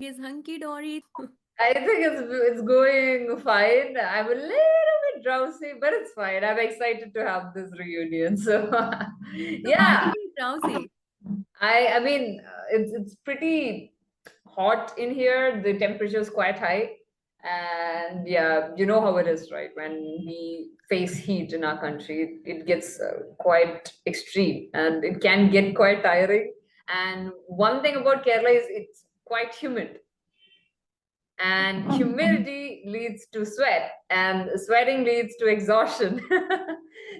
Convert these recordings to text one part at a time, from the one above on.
Is hunky dory. I think it's going fine. I'm a little bit drowsy, but it's fine. I'm excited to have this reunion. So So why are yeah, you drowsy? I mean it's pretty hot in here. The temperature is quite high, and yeah, you know how it is, right? When we face heat in our country, it gets quite extreme, and it can get quite tiring. And one thing about Kerala is it's quite humid, and humidity leads to sweat, and sweating leads to exhaustion. Yeah,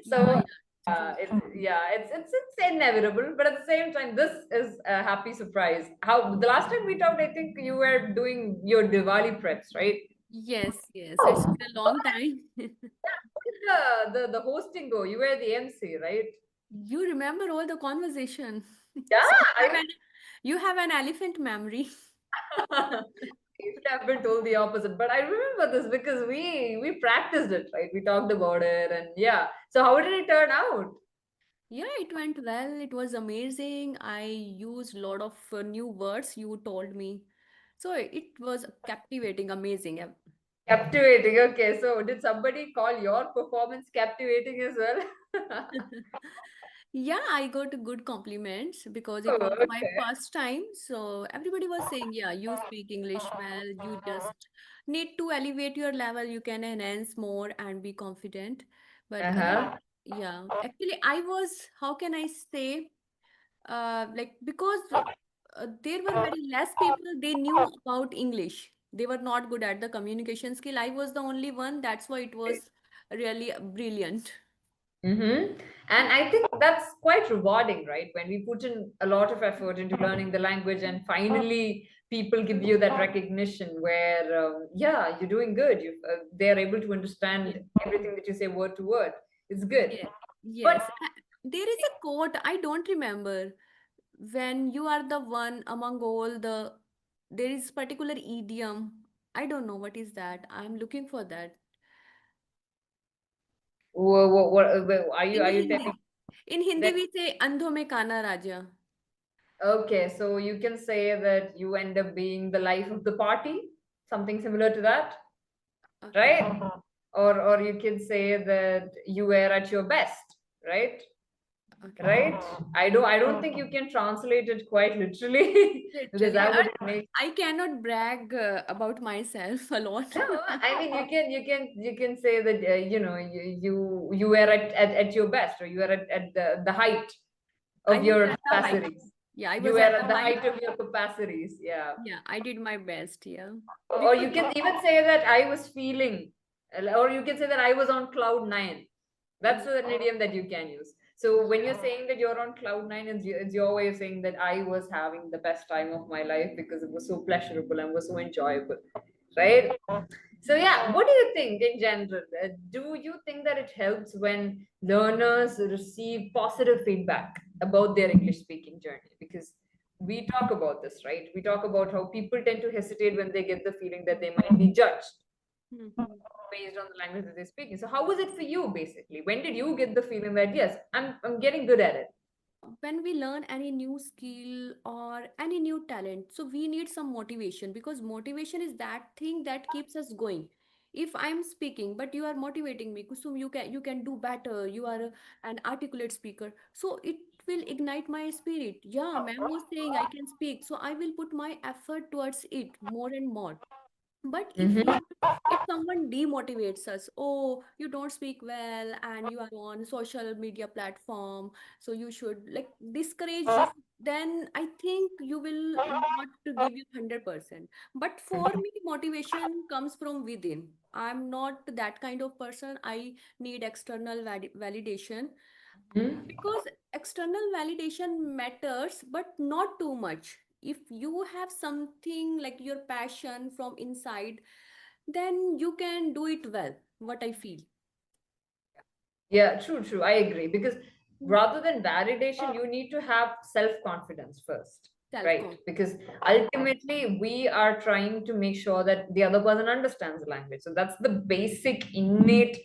So yeah, it's true. it's inevitable, but at the same time, this is a happy surprise. How the last time we talked, I think you were doing your Diwali preps, right? Yes, yes, it's Oh, been a long time. how did the hosting go? You were the MC, right? You remember all the conversation. Yeah, So I you have an elephant memory. you should have been told the opposite, but I remember this because we practiced it, right? We talked about it, and yeah. So how did it turn out? Yeah, it went well. It was amazing. I used a lot of new words you told me. So it was captivating, amazing. Captivating. Okay, so did somebody call your performance captivating as well? Yeah, I got good compliments because it Oh, was my okay. first time. So everybody was saying, yeah, you speak English well. You just need to elevate your level. You can enhance more and be confident. But Uh-huh. yeah, actually, I was, how can I say, like because there were very less people they knew about English. They were not good at the communication skill. I was the only one. That's why it was really brilliant. Mm-hmm. And I think that's quite rewarding, right? When we put in a lot of effort into learning the language, and finally people give you that recognition where, yeah, you're doing good. They're able to Yeah. understand everything that you say word to word. It's good. Yeah. But Yes. There is a quote, I don't remember. When you are the one among all the, there is particular idiom. I don't know what is that. I'm looking for that. are you In telling Hindi. In Hindi that? we say andho mein kana raja. Okay, so you can say that you end up being the life of the party, something similar to that, Okay. right? Or you can say that you were at your best, right? Okay. Right? I don't think you can translate it quite literally because Literally. that would make I cannot brag about myself a lot. no. I mean, you can say that you were at your best, or you were at the height I of was your at the height. capacities. Yeah, I You was were at at the the height. height of your capacities. Yeah. Yeah, I did my best. Yeah. Or Because you can even say that I was feeling, or you can say that I was on cloud nine. That's yeah. an idiom that you can use. So when you're saying that you're on cloud nine, it's your way of saying that I was having the best time of my life because it was so pleasurable and was so enjoyable, right? So yeah, what do you think in general? Do you think that it helps when learners receive positive feedback about their English speaking journey? Because we talk about this, right? We talk about how people tend to hesitate when they get the feeling that they might be judged Mhm. based on the language that they're speaking. So how was it for you basically? When did you get the feeling that yes, I'm getting good at it? When we learn any new skill or any new talent, so we need some motivation because motivation is that thing that keeps us going. If I'm speaking but you are motivating me, so you can do better, you are an articulate speaker, so it will ignite my spirit. Yeah, ma'am was saying I can speak, so I will put my effort towards it more and more. But Mm-hmm. if someone demotivates us, oh, you don't speak well and you are on social media platform, so you should like discourage you, then I think you will not to give you 100%. But for me, motivation comes from within. I'm not that kind of person. I need external validation because external validation matters, but not too much. If you have something like your passion from inside, then you can do it well, what I feel. Yeah, true, true. I agree. Because rather than validation, you need to have self confidence first, Self right? confidence. Because ultimately, we are trying to make sure that the other person understands the language. So that's the basic, innate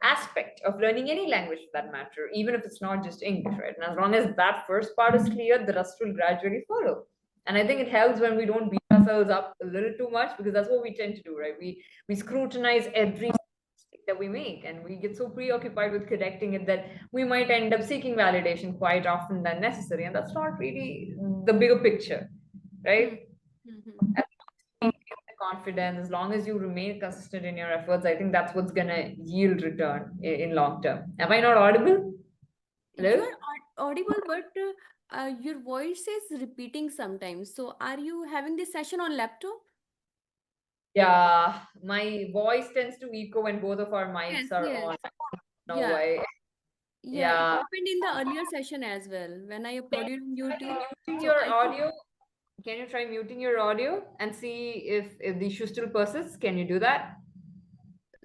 aspect of learning any language for that matter, even if it's not just English, right? And as long as that first part is clear, the rest will gradually follow. And I think it helps when we don't beat ourselves ourselves up a little too much, because that's what we tend to do, right? We scrutinize every mistake that we make, and we get so preoccupied with correcting it that we might end up seeking validation quite often than necessary, and that's not really the bigger picture, Hmm. right? Hmm. As long as you maintain the confidence, as long as you remain consistent in your efforts, I think that's what's gonna yield return in long term. Am I not audible? You Hello? are audible, but your voice is repeating sometimes. So, are you having this session on laptop? Yeah, my voice tends to echo when both of our mics Yes, are yes. on. No Yeah, way. yeah. It Yeah. happened in the earlier session as well when I Can uploaded on you try YouTube. muting So, your I think audio? Can you try muting your audio and see if the issue still persists? Can you do that?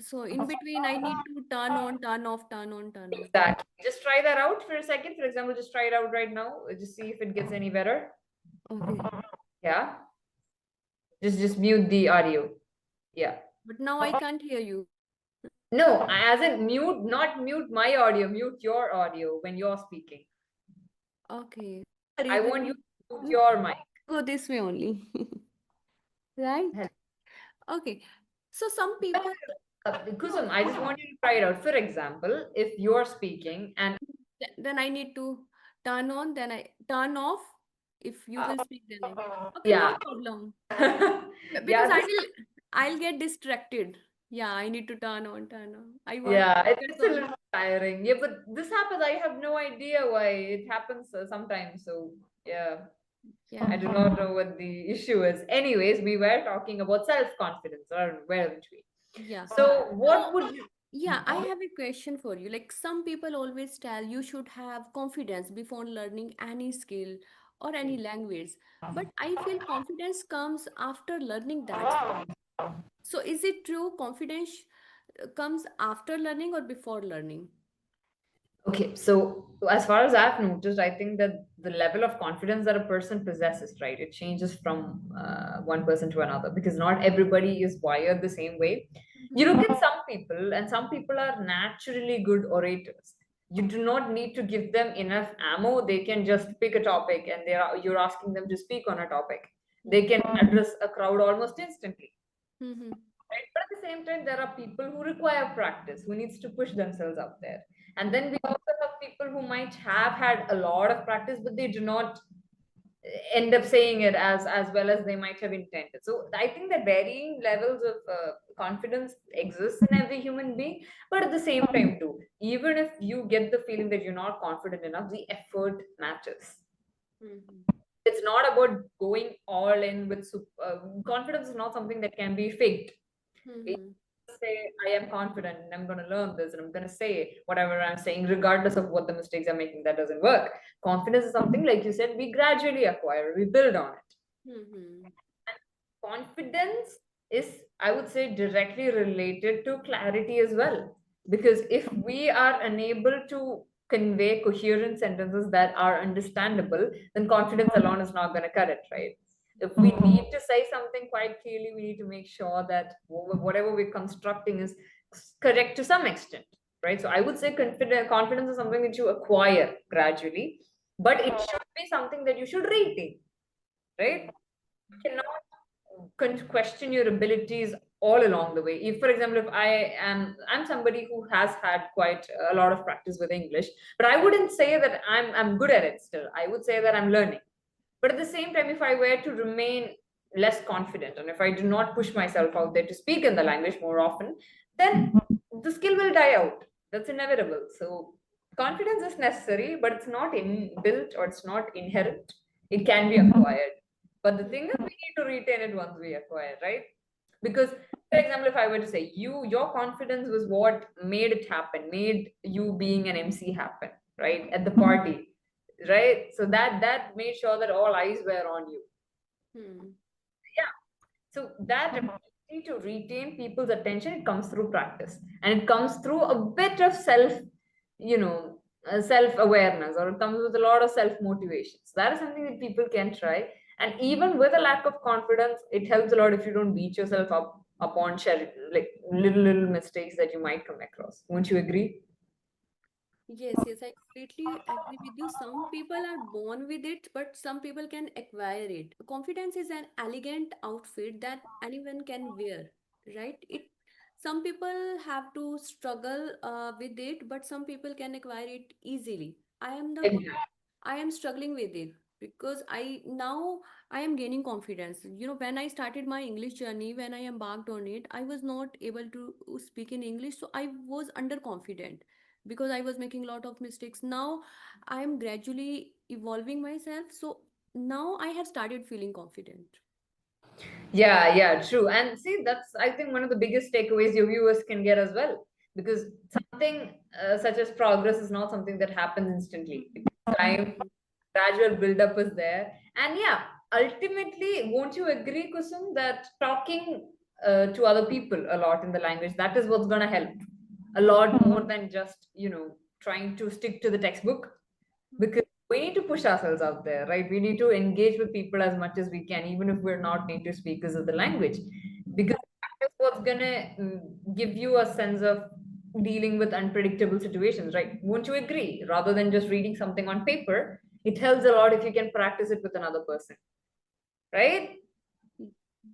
so. In between, I need to turn on, turn off, turn on, turn off. Exactly. Just try that out for a second. For example, just try it out right now. Just see if it gets any better. Okay. Yeah. Just mute the audio. Yeah. But now I can't hear you. No, as in mute, not mute my audio, mute your audio when you're speaking. Okay. I Let want you me, to mute your mic. go this way only. Right? Okay. So some people, Kusum, I just want you to try it out. For example, if you're speaking and then I need to turn on, then I turn off. If you will speak, then I. Okay, no yeah, problem. Because yeah, this I'll get distracted. Yeah, I need to turn on, turn on. I want to yeah, focus it's a on. little tiring. Yeah, but this happens. I have no idea why it happens sometimes. So yeah, I Yeah, do not know what the issue is. Anyways, we were talking about self-confidence, or weren't we? yeah. So So, what would you? yeah, I have a question for you. Like some people always tell you should have confidence before learning any skill or any language. But I feel confidence comes after learning that skill. So is it true confidence comes after learning or before learning? Okay, so as far as I've noticed, I think that the level of confidence that a person possesses, right, it changes from one person to another, because not everybody is wired the same way. You look at some people, and some people are naturally good orators. You do not need to give them enough ammo. They can just pick a topic, and you're asking them to speak on a topic. They Mm-hmm. can address a crowd almost instantly. Mm-hmm. Right? But at the same time, there are people who require practice, who needs to push themselves out there. And then we also have people who might have had a lot of practice, but they do not end up saying it as well as they might have intended. So I think that varying levels of confidence exists in every human being, but at the same time too, even if you get the feeling that you're not confident enough, the effort matters. Mm-hmm. It's not about going all in with confidence is not something that can be faked. Mm-hmm. Say I am confident and I'm going to learn this and I'm going to say whatever I'm saying, regardless of what the mistakes I'm making. That doesn't work. Confidence is something, like you said, we gradually acquire, we build on it. Mm-hmm. Confidence is, I would say, directly related to clarity as well. Because if we are unable to convey coherent sentences that are understandable, then confidence alone is not going to cut it, right? If we need to say something quite clearly, we need to make sure that whatever we're constructing is correct to some extent, right? So I would say confidence is something that you acquire gradually, but it should be something that you should retain, right? You cannot question your abilities all along the way. If, for example, if I'm somebody who has had quite a lot of practice with English, but I wouldn't say that I'm good at it still. I would say that I'm learning. But at the same time, if I were to remain less confident and if I do not push myself out there to speak in the language more often, then the skill will die out. That's inevitable. So confidence is necessary, but it's not inbuilt or it's not inherent. It can be acquired. But the thing is, we need to retain it once we acquire, right? Because, for example, if I were to say your confidence was what made it happen, made you being an MC happen, right? At the party, right? So that made sure that all eyes were on you. Mm-hmm. Yeah. So that ability to retain people's attention, it comes through practice, and it comes through a bit of you know, self-awareness, or it comes with a lot of self-motivation. So that is something that people can try. And even with a lack of confidence, it helps a lot if you don't beat yourself up upon like little mistakes that you might come across. Won't you agree? Yes, yes, I completely agree with you. Some people are born with it, but some people can acquire it. Confidence is an elegant outfit that anyone can wear, right? Some people have to struggle with it, but some people can acquire it easily. I am the one. Exactly. I am struggling with it because I am gaining confidence. You know, when I started my English journey, when I embarked on it, I was not able to speak in English, so I was underconfident because I was making a lot of mistakes. Now I am gradually evolving myself, so now I have started feeling confident. Yeah, yeah, true. And see, that's, I think, one of the biggest takeaways your viewers can get as well. Because something such as progress is not something that happens instantly. Time, Mhm. gradual build-up is there. And yeah, ultimately, won't you agree, Kusum, that talking to other people a lot in the language, that is what's going to help a lot more than just, trying to stick to the textbook, because we need to push ourselves out there, right? We need to engage with people as much as we can, even if we're not native speakers of the language, because that is what's gonna give you a sense of dealing with unpredictable situations, right? Won't you agree? Rather than just reading something on paper, it helps a lot if you can practice it with another person, right?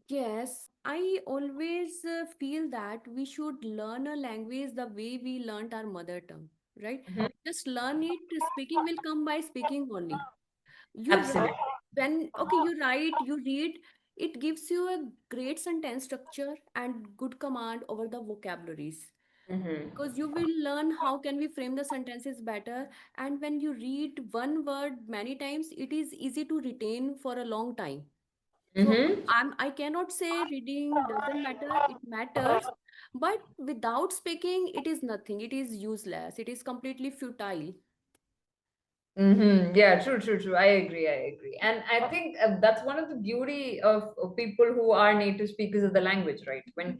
Yes, I always feel that we should learn a language the way we learnt our mother tongue, right? Mhm. Just learn it. Speaking will come by speaking only. You Absolutely. write when okay, you write, you read, it gives you a great sentence structure and good command over the vocabularies. Mm-hmm. Because you will learn how can we frame the sentences better, and when you read one word many times, it is easy to retain for a long time. So Mm-hmm. I cannot say reading doesn't matter, it matters, but without speaking, it is nothing. It is useless. It is completely futile. Mm-hmm. Yeah, true, true, true. I agree. I agree. And I think that's one of the beauty of people who are native speakers of the language, right? When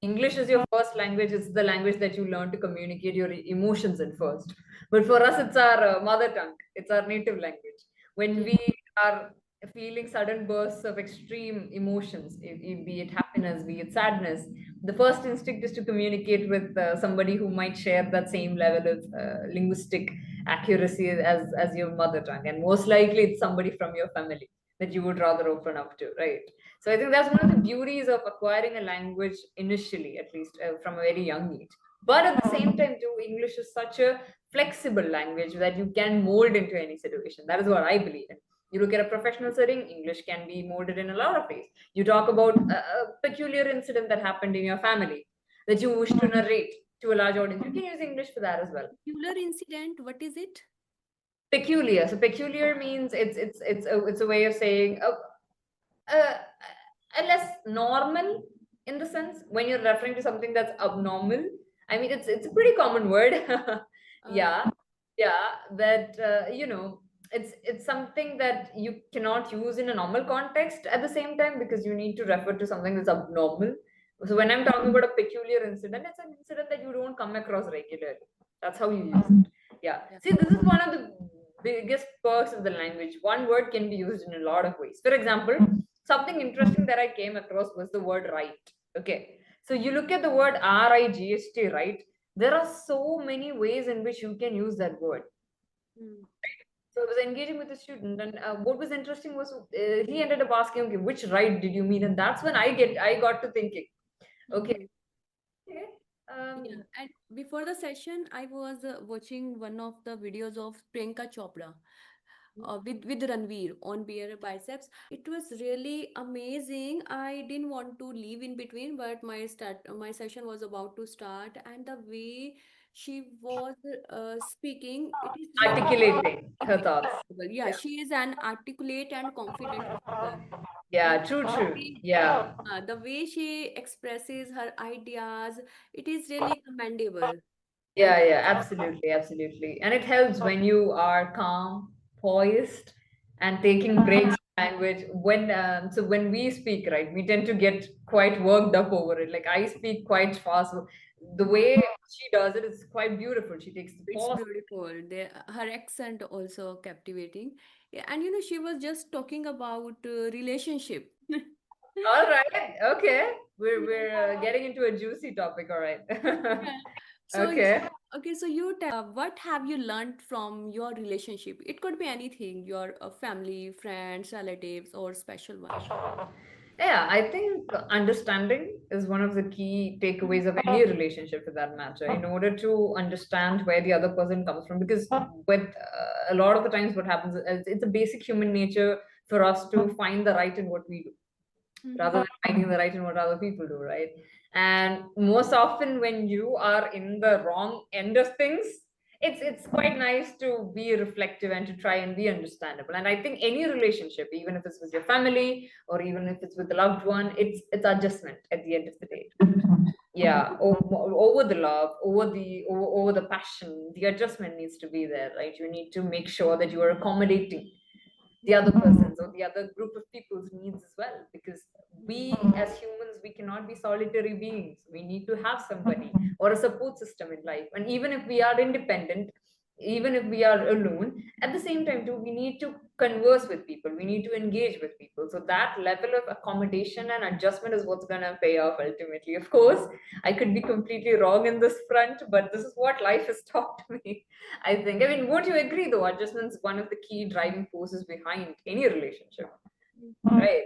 English is your first language, it's the language that you learn to communicate your emotions in first. But for us, it's our mother tongue, it's our native language. When Yeah. we are feeling sudden bursts of extreme emotions, be it happiness, be it sadness, the first instinct is to communicate with somebody who might share that same level of linguistic accuracy as your mother tongue, and most likely it's somebody from your family that you would rather open up to, right? So I think that's one of the beauties of acquiring a language initially, at least from a very young age. But at the same time too, English is such a flexible language that you can mold into any situation. That is what I believe in. You look at a professional setting, English can be molded in a lot of ways. You talk about a peculiar incident that happened in your family that you wish to narrate to a large audience, you can use English for that as well. Peculiar incident, what is it? Peculiar. So peculiar means it's a way of saying uh, less normal, in the sense when you're referring to something that's abnormal. I mean, it's a pretty common word. Uh, Yeah, yeah. That it's something that you cannot use in a normal context at the same time, because you need to refer to something that's abnormal. So when I'm talking about a peculiar incident, it's an incident that you don't come across regularly. That's how you use it. Yeah. yeah. See, this is one of the biggest perks of the language. One word can be used in a lot of ways. For example, something interesting that I came across was the word right. Okay. So you look at the word RIGHT, right? There are so many ways in which you can use that word. Mm. So I was engaging with a student, and what was interesting was he ended up asking, "Okay, which right did you mean?" And that's when I got to thinking, okay, Mhm. okay, Yeah, um, and before the session, I was watching one of the videos of Priyanka Chopra with Ranveer on bare biceps. It was really amazing. I didn't want to leave in between, but my session was about to start, and the way she was speaking, it is really articulating her thoughts. incredible. Yeah, she is an articulate and confident speaker. And Yeah, true, the true. way, Yeah. the way she expresses her ideas, it is really commendable. And Yeah, yeah, absolutely, absolutely. And it helps when you are calm, poised, and taking breaks in language. When we speak, right, we tend to get quite worked up over it. Like I speak quite fast. So the way she does it is quite beautiful. She takes the it's pause. beautiful. Her accent also captivating. Yeah, and she was just talking about relationship. All right, okay. We're getting into a juicy topic. All right. Yeah. So Okay. Okay, so you tell me, what have you learned from your relationship? It could be anything, your family, friends, relatives, or special one. Yeah, I think understanding is one of the key takeaways of any relationship for that matter, in order to understand where the other person comes from. Because with a lot of the times, what happens is it's a basic human nature for us to find the right in what we do rather Mm-hmm. than finding the right in what other people do, right? And most often, when you are in the wrong end of things, it's quite nice to be reflective and to try and be understandable. And I think any relationship, even if it's with your family or even if it's with a loved one, it's adjustment at the end of the day. Yeah, over the love, over the passion, the adjustment needs to be there, right? You need to make sure that you are accommodating the other person's or the other group of people's needs as well, because we as humans, we cannot be solitary beings. We need to have somebody or a support system in life. And even if we are independent, even if we are alone, at the same time too, we need to converse with people, we need to engage with people. So that level of accommodation and adjustment is what's going to pay off ultimately. Of course, I could be completely wrong in this front, but this is what life has taught me. I think. I mean, would you agree though? Adjustment's one of the key driving forces behind any relationship, right?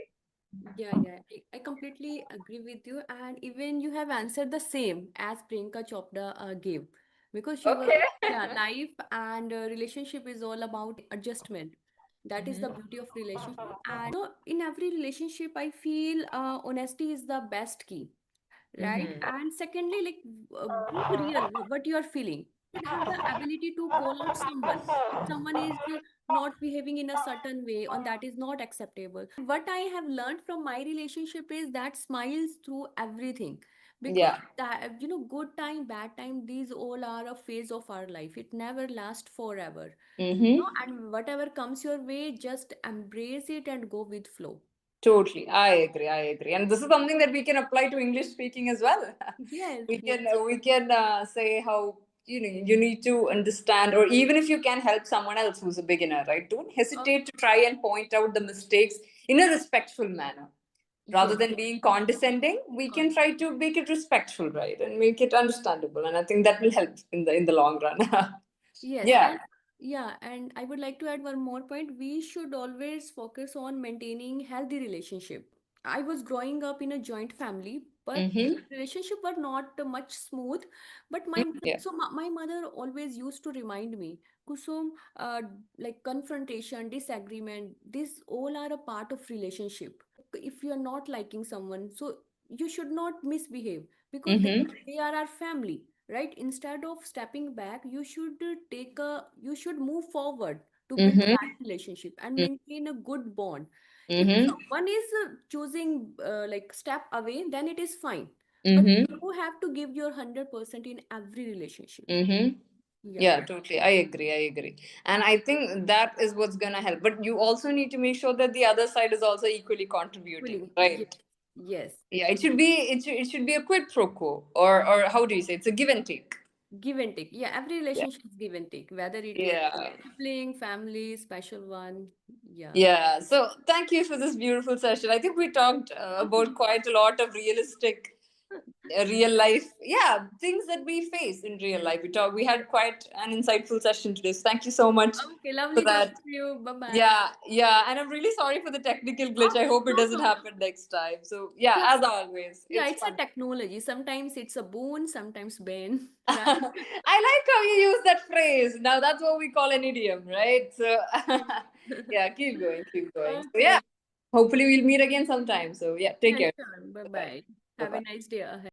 Yeah, yeah, I completely agree with you. And even you have answered the same as Priyanka Chopra gave, because she was, Okay. yeah, life and relationship is all about adjustment. That is the Mm-hmm. beauty of relationship. And in every relationship, I feel honesty is the best key, right? Mm-hmm. And secondly, like being real, what you are feeling. You should have the ability to call out someone if someone is not behaving in a certain way and that is not acceptable. And what I have learned from my relationship is that smiles through everything, because Yeah. that, good time, bad time, these all are a phase of our life. It never lasts forever. Mm-hmm. And whatever comes your way, just embrace it and go with flow. Totally. I agree. I agree. And this is something that we can apply to English speaking as well. Yes, we yes. can we can say how you need to understand, or even if you can help someone else who's a beginner, right? Don't Uh, hesitate to try and point out the mistakes in a respectful manner. Rather yes. than being condescending, we can try to make it respectful, right? And make it understandable. And I think that will help in the long run. Yes, Yeah. and yeah, and I would like to add one more point. We should always focus on maintaining healthy relationship. I was growing up in a joint family, but Mm-hmm. relationship were not much smooth. But my mother always used to remind me, Kusum, like confrontation, disagreement, these all are a part of relationship. If you are not liking someone, so you should not misbehave, because Mm-hmm. they are our family, right? Instead of stepping back, you should move forward to build Mm-hmm. that relationship and maintain a good bond. If Mm-hmm. someone is choosing like step away, then it is fine, but Mm-hmm. you have to give your 100% in every relationship. Mm-hmm. Yeah, Yeah, totally. I agree. I agree. And I think that is what's going to help. But you also need to make sure that the other side is also equally contributing, fully, yes, right? yes. Yeah, it should be a quid pro quo, or how do you say? It's a give and take. Give and take. Yeah, every Yeah. relationship is give and take, whether it is Yeah. sibling, family, special one. Yeah. Yeah. So thank you for this beautiful session. I think we talked about quite a lot of real life, yeah, things that we face in real life. We had quite an insightful session today. So thank you so much Okay, for lovely talking that. to you. Bye bye. Yeah, yeah, and I'm really sorry for the technical glitch. I hope it No doesn't problem. happen next time. So yeah, Yeah, as always, yeah, it's it's a fun. technology. Sometimes it's a boon, sometimes bane, right? I like how you use that phrase. Now that's what we call an idiom, right? So yeah, keep going, keep going. So yeah, Okay. hopefully we'll meet again sometime. So yeah, take Yeah, care. sure. Bye Bye. bye. Bye Have a bye. nice day ahead.